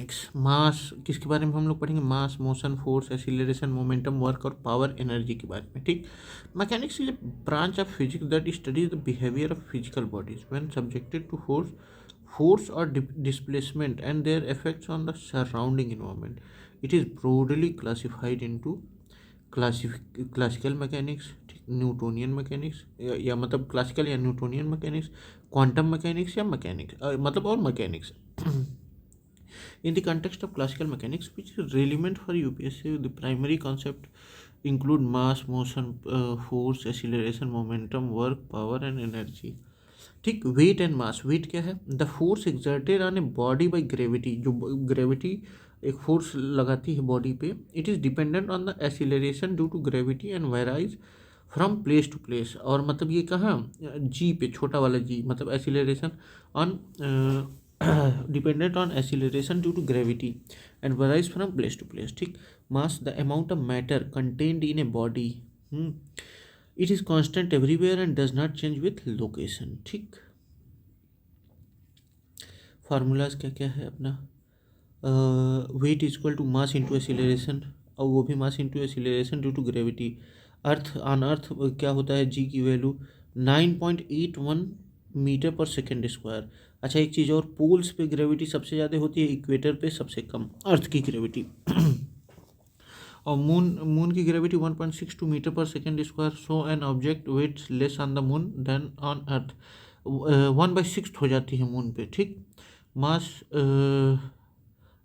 Mechanics, मास किसके बारे में हम लोग पढ़ेंगे, mass, motion, force, acceleration, momentum, work और पावर एनर्जी के बारे में। ठीक, mechanics is a branch of physics that studies the behaviour of physical bodies when subjected to force or displacement and their effects on the surrounding environment. It is broadly classified into classical mechanics, Newtonian mechanics या मतलब classical या Newtonian mechanics, quantum mechanics या mechanics मतलब और mechanics. In the context of classical mechanics, which is relevant for UPSC, the primary concept include mass, motion, force, acceleration, momentum, work, power and energy. ठीक, weight and mass. Weight क्या है, the force exerted on a body by gravity, जो gravity एक force लगाती है body पे। It is dependent on the acceleration due to gravity and varies from place to place. और मतलब ये कहाँ, जी पे, छोटा वाला जी, मतलब acceleration on dependent on acceleration due to gravity and varies from place to place. ठीक, mass the amount of matter contained in a body, it is constant everywhere and does not change with location. ठीक, formulas क्या क्या है अपना, wait is equal to mass into acceleration, और वो भी मास into acceleration due to gravity. Earth, on earth क्या होता है, जी की value 9.81 metre per second square. अच्छा, एक चीज़ और, पोल्स पे ग्रेविटी सबसे ज़्यादा होती है, इक्वेटर पे सबसे कम अर्थ की ग्रेविटी। और मून की gravity 1.62 metre per second square. So an object weights less on the moon than on earth, 1/6 हो जाती है मून पे। ठीक, मास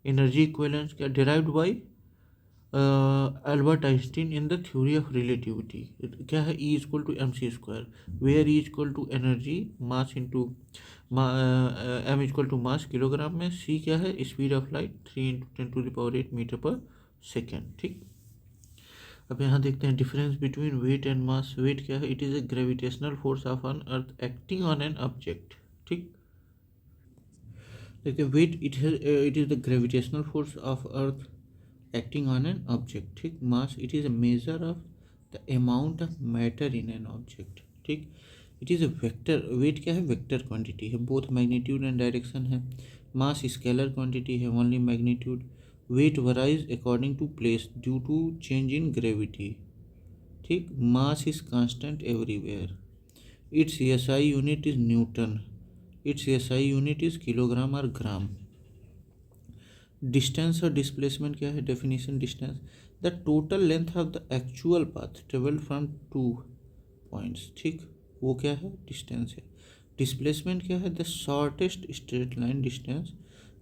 एनर्जी इक्विवेलेंस क्या, derived by Albert Einstein in the theory of relativity. क्या है, E equal to M C square, where E equal to energy, mass into M equal to mass kilogram में, C क्या है, speed of light, 3 × 10⁸ metre per second. ठीक, अब यहाँ देखते हैं difference between weight and mass. Weight क्या है, it is a gravitational force of on earth acting on an object. ठीक, देखिए weight it is the gravitational force of earth acting on an object. ठीक, mass it is a measure of the amount of matter in an object. ठीक, it is a vector, weight क्या है, vector quantity है, both magnitude and direction है। Mass scalar quantity है, only magnitude. Weight varies according to place due to change in gravity. ठीक, mass is constant everywhere. Its SI unit is newton, its SI unit is kilogram और gram. Distance और displacement क्या है, definition distance, the total length of the actual path travelled from 2 points. ठीक, वो क्या है, distance है। डिस्प्लेसमेंट क्या है, the shortest straight line distance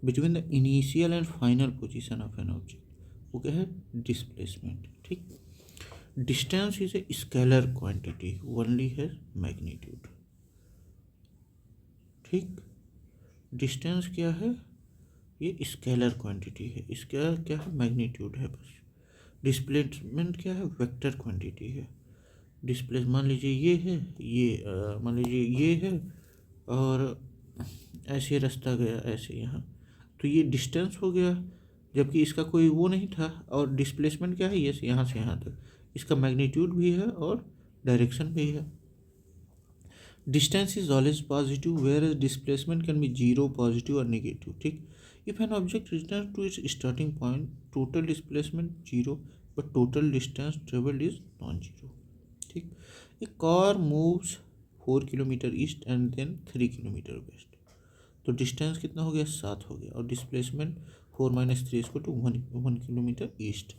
between the initial and final position of an object, वो क्या है, डिस्प्लेसमेंट। ठीक, distance is a scalar quantity, only है मैग्नीट्यूड। ठीक, डिस्टेंस क्या है, ये स्केलर क्वांटिटी है, इसका क्या है, मैग्नीट्यूड है बस। डिस्प्लेसमेंट क्या है, वेक्टर क्वांटिटी है। डिस्प्लेस मान लीजिए ये है, ये मान लीजिए ये है, और ऐसे रास्ता गया ऐसे यहाँ, तो ये डिस्टेंस हो गया, जबकि इसका कोई वो नहीं था। और डिस्प्लेसमेंट क्या है, ये यहाँ से यहाँ तक, इसका मैग्नीट्यूड भी है और डायरेक्शन भी है। Distance is always positive whereas displacement can be zero, positive और नेगेटिव। ठीक, if an object return to its starting point, total displacement zero but total distance travelled is non zero. ठीक, a car moves 4 kilometre east and then 3 kilometre west, तो distance कितना हो गया, 7 हो गया, और डिस्प्लेसमेंट 4 - 3 इसको to 1 kilometre east.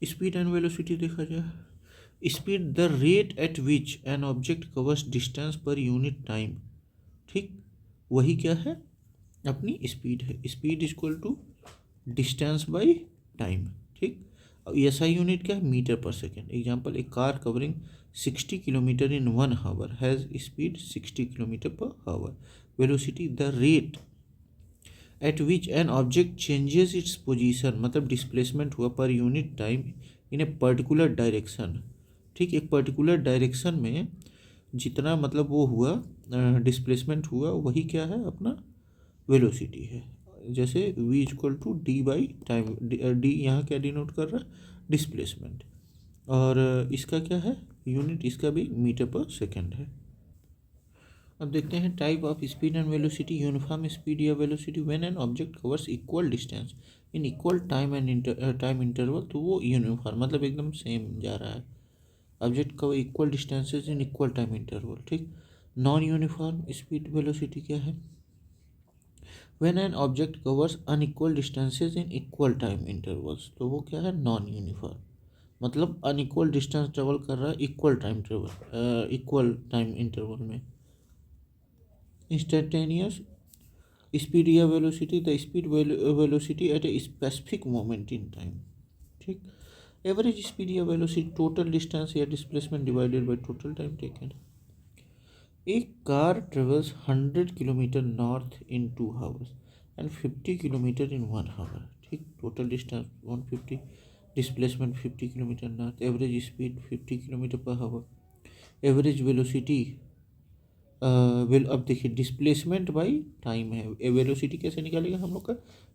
Speed and velocity देखा जाए, speed the rate at which an object covers distance per unit time. ठीक, वही क्या है, अपनी स्पीड है। Speed equal to distance by time. ठीक, अब एस आई यूनिट क्या है, metre per second. Example, a car covering 60 kilometre in 1 hour has speed 60 kilometre per hour. Velocity the rate at which an object changes its position, मतलब displacement हुआ पर unit time in a particular direction. ठीक, एक particular direction में जितना मतलब वो हुआ, डिस्प्लेसमेंट हुआ, वही क्या है, अपना वेलोसिटी है। जैसे v equal to d by time, d यहाँ क्या डिनोट कर रहा है, डिस्प्लेसमेंट, और इसका क्या है यूनिट, इसका भी मीटर पर सेकेंड है। अब देखते हैं type of speed and velocity. Uniform speed या velocity when an object covers equal distance in equal time and time interval, तो वो यूनिफॉर्म मतलब एकदम सेम जा रहा है। Object cover equal distances in equal time interval, ठीक। नॉन यूनिफॉर्म स्पीड वेलोसिटी क्या है? When an object covers unequal distances in equal time intervals, तो वो क्या है? नॉन यूनिफॉर्म, मतलब अनइक्वल डिस्टेंस ट्रेवल कर रहा है इक्वल टाइम इंटरवल में। इंस्टेंटेनियस स्पीड या velocity, the speed velocity at a specific moment in time, ठीक। एवरेज स्पीड या वेलोसिटी, टोटल डिस्टेंस या displacement divided by total time taken. एक car travels 100 kilometre north in 2 hours and 50 kilometre in 1 hour, ठीक। Total distance 150, displacement 50 kilometre north, average speed 50 kilometre per hour, average velocity अब देखिए displacement by time है। Velocity कैसे निकालेगा हम लोग का?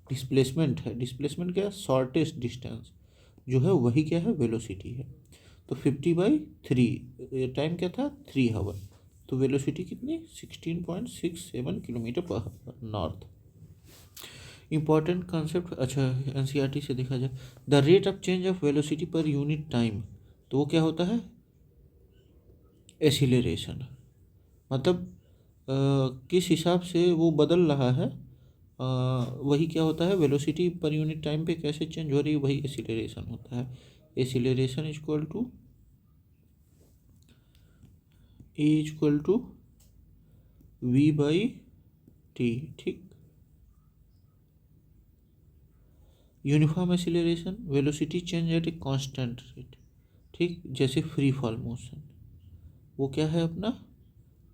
डिस्प्लेसमेंट है, डिस्प्लेसमेंट क्या है? शॉर्टेस्ट डिस्टेंस जो है वही क्या है? वेलोसिटी है। तो 50/3, टाइम क्या था? 3 आवर, तो वेलोसिटी कितनी? 16.67 किलोमीटर पर नॉर्थ। इंपॉर्टेंट कॉन्सेप्ट, अच्छा एनसीईआरटी से देखा जाए, the rate of change of velocity पर यूनिट टाइम, तो वो क्या होता है? एसिलेरेशन, मतलब किस हिसाब से वो बदल रहा है, वही क्या होता है? वेलोसिटी पर यूनिट टाइम पे कैसे चेंज हो रही है, वही एसिलेरेशन होता है। एसिलेरेशन इज इक्वल टू v/t, ठीक। Uniform acceleration, velocity change at a constant rate, ठीक, जैसे फ्री फॉल मोशन, वो क्या है अपना?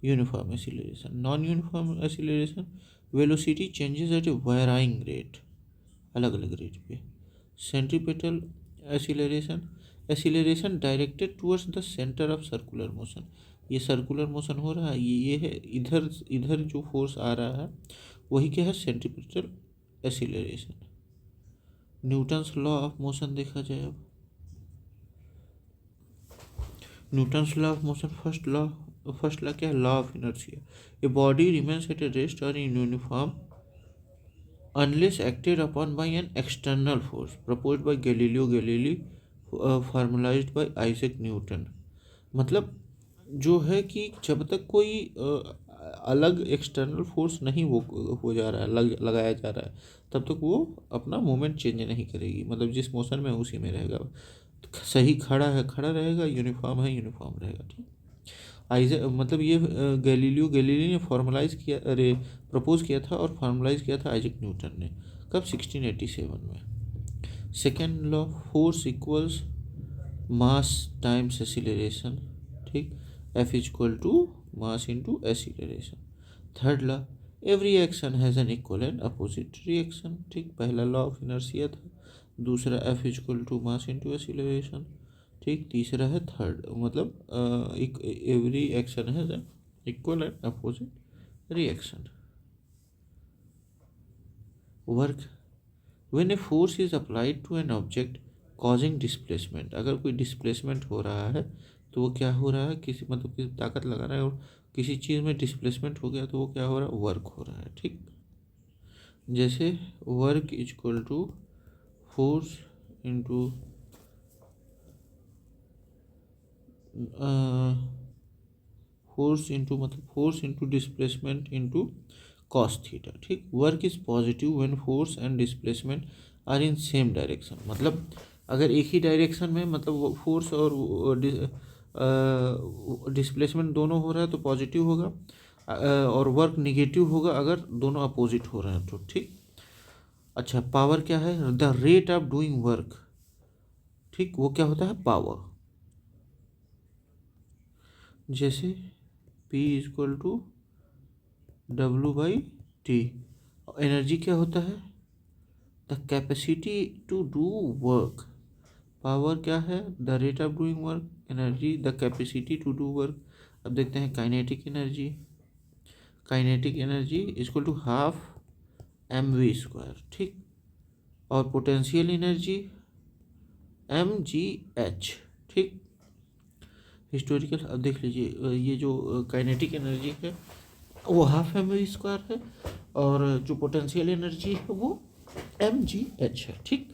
Uniform acceleration. Non uniform acceleration, velocity changes at a varying rate, अलग अलग रेट पे। Centripetal acceleration, acceleration directed towards the centre of circular motion, ये सर्कुलर मोशन हो रहा है, ये है इधर इधर जो फोर्स आ रहा है वही क्या है? Centripetal acceleration. Newton's law of motion देखा जाए अब, Newton's law of motion, first law क्या है? Law of inertia. A body remains at a rest और in uniform unless acted upon by an external force proposed by Galileo Galilei, formalized by Isaac Newton। मतलब जो है कि जब तक कोई अलग एक्सटर्नल फोर्स नहीं हो जा रहा है, लगाया जा रहा है, तब तक वो अपना मोमेंट चेंज नहीं करेगी, मतलब जिस मोशन में उसी में रहेगा। तो सही खड़ा है खड़ा रहेगा, यूनिफॉर्म है यूनिफॉर्म रहेगा, ठीक। आइजैक मतलब ये गैलीलियो गैलीली ने फॉर्मलाइज किया, अरे प्रपोज किया था और फॉर्मलाइज किया था आइजैक न्यूटन ने, कब? 1687 में। Second law, force equals mass times acceleration, ठीक। F is equal to mass into acceleration. Third law, every action has an equal and opposite reaction, ठीक। पहला लॉ ऑफ इनर्शिया था, दूसरा F is equal to mass into acceleration, ठीक। तीसरा है third, मतलब every action has an equal and opposite reaction. Work, when a force is applied to an object causing displacement, अगर कोई डिस्प्लेसमेंट हो रहा है तो वो क्या हो रहा है? किसी मतलब किसी ताकत लगा रहा है और किसी चीज़ में डिस्प्लेसमेंट हो गया तो वो क्या हो रहा है? वर्क हो रहा है, ठीक। जैसे work is equal to force into force into displacement into cos theta, ठीक। Work is positive when force and displacement are in same direction, मतलब अगर एक ही डायरेक्शन में, मतलब वो फोर्स और डिस्प्लेसमेंट दोनों हो रहा है तो पॉजिटिव होगा, और वर्क निगेटिव होगा अगर दोनों अपोजिट हो रहे हैं तो, ठीक। अच्छा, पावर क्या है? The rate of doing work, ठीक, वो क्या होता है? पावर। जैसे P is equal to W/T। Energy क्या होता है? The capacity to do work. Power क्या है? The rate of doing work, energy the capacity to do work. अब देखते हैं kinetic energy, kinetic energy equal to half mv², ठीक। और पोटेंशियल एनर्जी mgh, ठीक। हिस्टोरिकल, अब देख लीजिए ये जो काइनेटिक एनर्जी है वो हाफ एम वी स्क्वायर है, और जो पोटेंशियल एनर्जी है वो एम जी एच है। ठीक,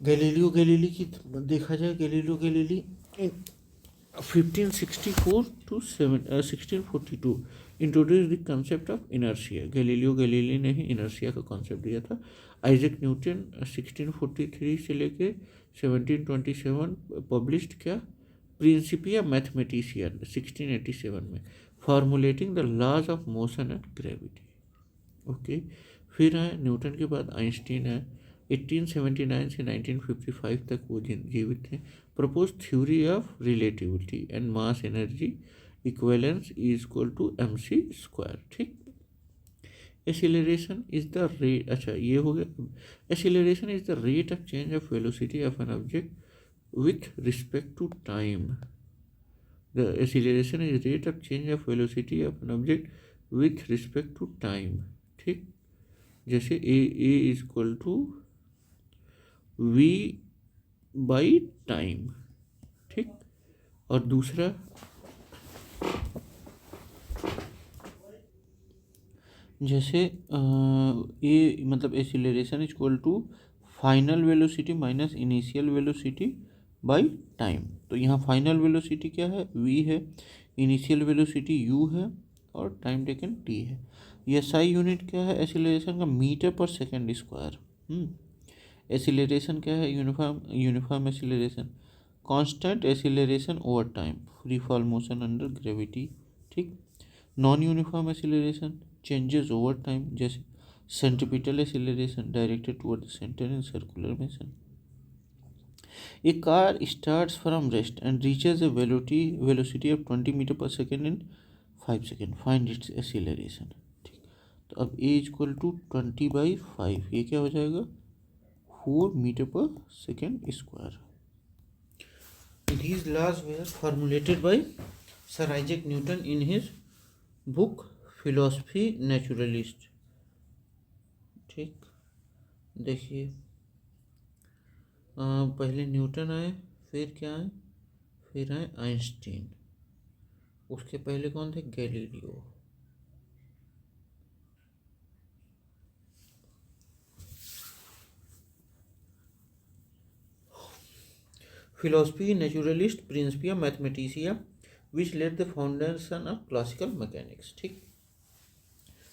गैलीलियो गैलीली की देखा जाए, Galileo Galilei 1564 to 1642 introduce the concept of inertia. Galileo Galilei ने ही इनर्शिया का कॉन्सेप्ट दिया था। आइजैक न्यूटन 1643 से लेके 1727 पब्लिश्ड क्या, प्रिंसिपिया मैथमेटिशिया 1687 में, formulating the laws of motion and gravity. Okay, फिर है न्यूटन के बाद आइंस्टीन है, 1879 से 1955 तक वो जीवित थे। Propose theory of relativity and mass energy equivalence is equal to M C square. ठीक, एसिलरेशन इज द रेट, अच्छा ये हो गया, acceleration is the rate of change of velocity of an object with respect to time. The acceleration is rate of change of velocity of an object with respect to time. ठीक, जैसे a is equal to v by time। ठीक, और दूसरा जैसे ए मतलब acceleration is equal to final velocity minus initial velocity by time. तो यहाँ फाइनल वेलोसिटी क्या है, v है, इनिशियल वेलोसिटी u है, और टाइम टेकन t है। ये SI यूनिट क्या है एसिलरेशन का, metre per second square. Acceleration क्या है, uniform acceleration, constant acceleration over time, free fall motion under gravity. ठीक, non uniform acceleration changes over time, जैसे centripetal acceleration directed toward the centre in circular motion. A car starts from rest and reaches a velocity of 20 metre per second in 5 second, find its acceleration. ठीक, तो अब a equal to 20/5, ये क्या हो जाएगा, 4 metre per second square. These laws were formulated by Sir Isaac Newton in his book philosophy naturalist. ठीक, देखिए पहले न्यूटन आए, फिर क्या आए, फिर आए आइंस्टीन, उसके पहले कौन थे, Galileo. Philosophiae Naturalis Principia Mathematica which laid the foundation of classical mechanics. ठीक,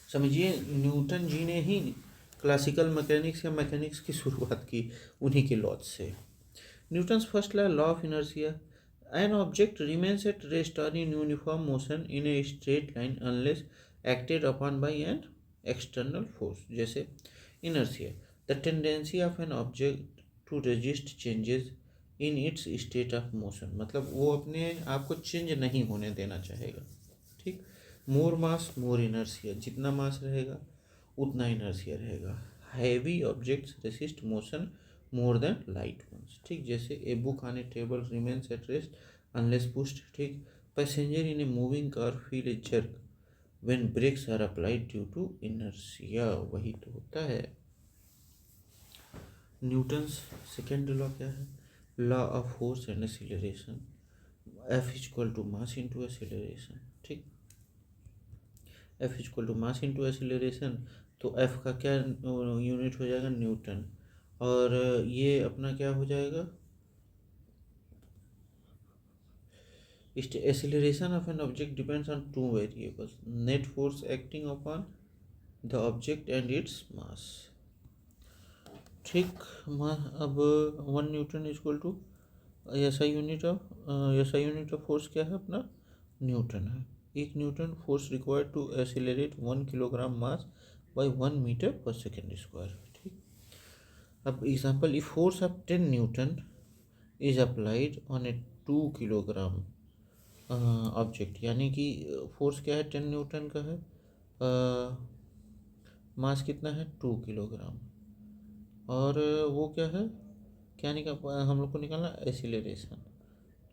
समझिए न्यूटन जी ने ही क्लासिकल मैकेनिक्स या मैकेनिक्स की शुरुआत की, उन्हीं के लॉज से। Newton's first law of inertia, an object remains at rest और in uniform motion in a straight line unless acted upon by an external force. जैसे inertia, the tendency of an object to resist changes in it's state of motion, मतलब वो अपने आप को change नहीं होने देना चाहेगा। ठीक, मोर मास मोर इनर्शिया, जितना मास रहेगा उतना इनर्शिया रहेगा। Heavy objects resist motion more than light ones. ठीक, जैसे a book on a table remains at rest unless pushed. ठीक, passenger in a moving car feel a jerk when brakes are applied due to inertia, वही तो होता है। Newton's second law क्या है, law of force and acceleration, F is equal to mass into acceleration. ठीक, F is equal to mass into acceleration, तो F का क्या यूनिट हो जाएगा, न्यूटन, और ये अपना क्या हो जाएगा, acceleration of an object depends on two variables, net force acting upon the object and its mass. ठीक, अब 1 newton is equal to SI unit of force क्या है अपना, न्यूटन है। एक newton force required to accelerate 1 kilogram mass by 1 metre per second square. ठीक, अब example, if force of 10 newton is applied on a 2 kilogram object, यानी कि force क्या है, 10 न्यूटन का है, मास कितना है, 2 किलोग्राम, और वो क्या है, क्या हम लोग को निकालना एक्सीलरेशन।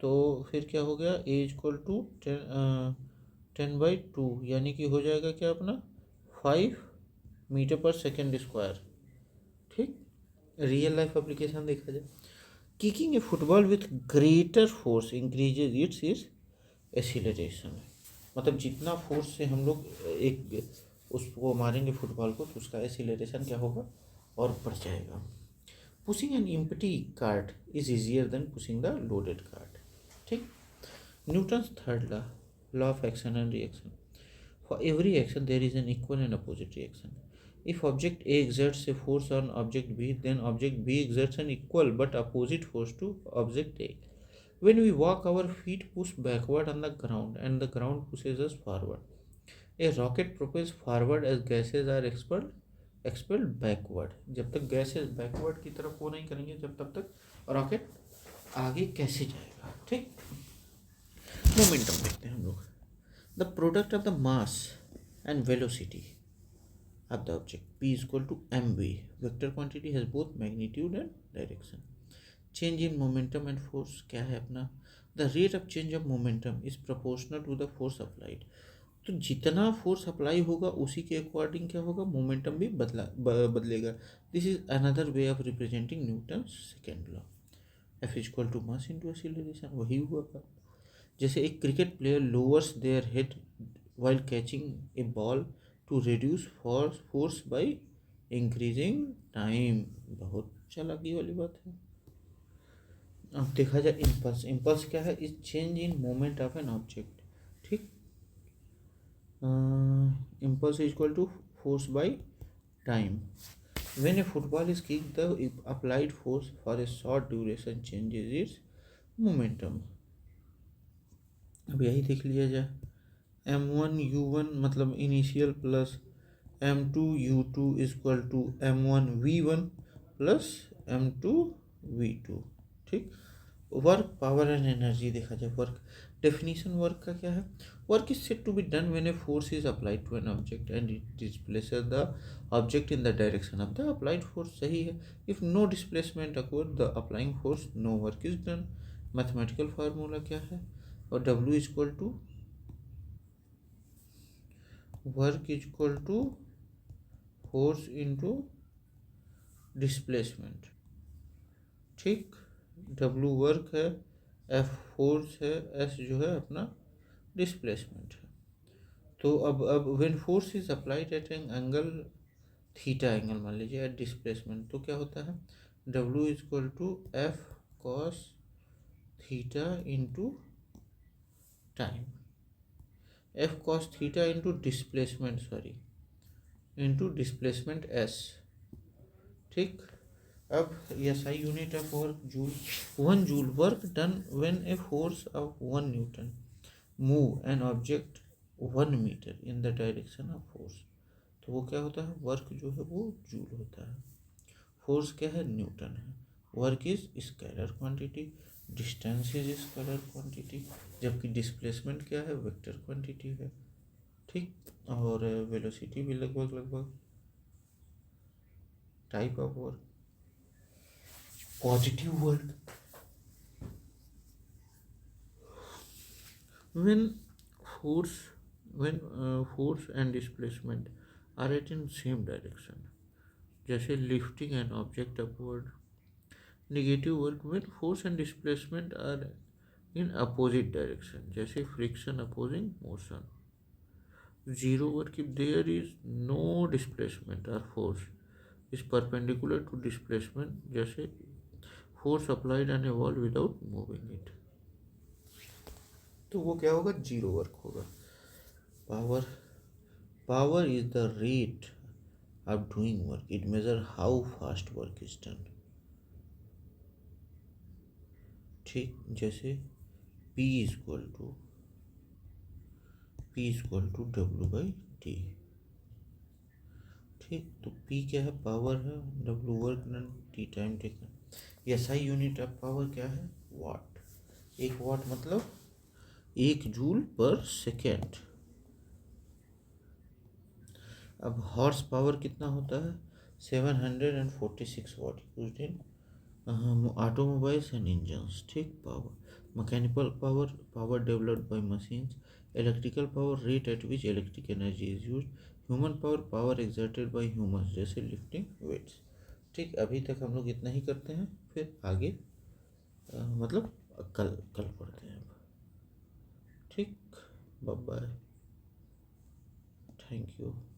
तो फिर क्या हो गया, ए इक्वल टू 10/2, यानी कि हो जाएगा क्या अपना 5 मीटर पर सेकेंड स्क्वायर। ठीक, रियल लाइफ एप्लीकेशन देखा जाए, kicking A football with greater force increases it's acceleration. मतलब जितना फोर्स से हम लोग एक उसको मारेंगे फुटबॉल को तो उसका एक्सीलरेशन क्या होगा और बढ़ जाएगा। Pushing an empty cart is easier than pushing the loaded cart. ठीक। Newton's third law, law of action and reaction. For every action, there is an equal and opposite reaction. If object A exerts a force on object B, then object B exerts an equal but opposite force to object A. When we walk, our feet push backward on the ground and the ground pushes us forward. A rocket propels forward as gases are expelled backward. जब तक gases backward की तरफ वो नहीं करेंगे जब तब तक रॉकेट आगे कैसे जाएगा। ठीक। मोमेंटम देखते हैं हम लोग। The product of the mass and velocity of the object p is equal to mv. Vector quantity has both magnitude and direction. Change in momentum and force क्या है अपना, the rate of change of momentum is proportional to the force applied. तो जितना force apply होगा उसी के according क्या होगा, मोमेंटम भी बदलेगा। This is another way of representing Newton second law. F is equal to mass into acceleration, वही हुआ। जैसे एक cricket player lowers their head while catching a ball to reduce force by increasing time. बहुत चालाकी वाली बात है। अब देखा जाए इम्पल्स, इम्पल्स क्या है, is change in moment of an object. ठीक। Impulse is equal to force by time. When a football is kicked the applied force for a short duration changes its momentum. अब यही देख लिया जाए, m1u1 मतलब initial plus m2u2 is equal to m1v1 plus m2v2। ठीक। Work, power and energy देखा जाए, work definition work का क्या है, work is said to be done when a force is applied to an object and it displaces the object in the direction of the applied force. सही है। If no displacement occur the applying force, no work is done. Mathematical formula क्या है, और W is equal to work is equal to force into displacement. ठीक। W work है, F force है, S जो है अपना डिस्प्लेसमेंट है। तो अब when force is applied at an angle theta, angle मान लीजिए एट डिस्प्लेसमेंट, तो क्या होता है, W is equal to F cos theta into time. F cos theta into displacement, into displacement S। ठीक। अब SI unit of work joule, 1 joule work done when a force of 1 newton move an object 1 metre in the direction of force. तो वो क्या होता है, work जो है वो जूल होता है, फोर्स क्या है, न्यूटन है, work is scalar quantity, distance is scalar quantity, जबकि डिस्प्लेसमेंट क्या है, वेक्टर क्वांटिटी है। ठीक। और वेलोसिटी भी लगभग type of work. Positive work, when force force and displacement are at in same direction, जैसे lifting an object upward. Negative work, when force and displacement are in opposite direction, जैसे friction opposing motion. Zero work, if there is no displacement or force is perpendicular to displacement, जैसे force applied on a wall without moving it, तो वो क्या होगा, zero work होगा। Power, power is the rate of doing work, it measure how fast work is done. ठीक। जैसे P is equal to W by t. ठीक। तो P क्या है, पावर है, W work done, T time taken. SI unit of power क्या है, वाट। 1 वाट मतलब 1 जूल पर सेकेंड। अब हॉर्स पावर कितना होता है, 746 watt used in automobiles and engines. ठीक। Power, mechanical power, power developed by machines. Electrical power, rate at which electric energy is used. Human power, power exerted by humans, जैसे lifting weights. ठीक। अभी तक हम लोग इतना ही करते हैं, फिर आगे मतलब कल पढ़ते हैं। ठीक। Bye bye. Thank you.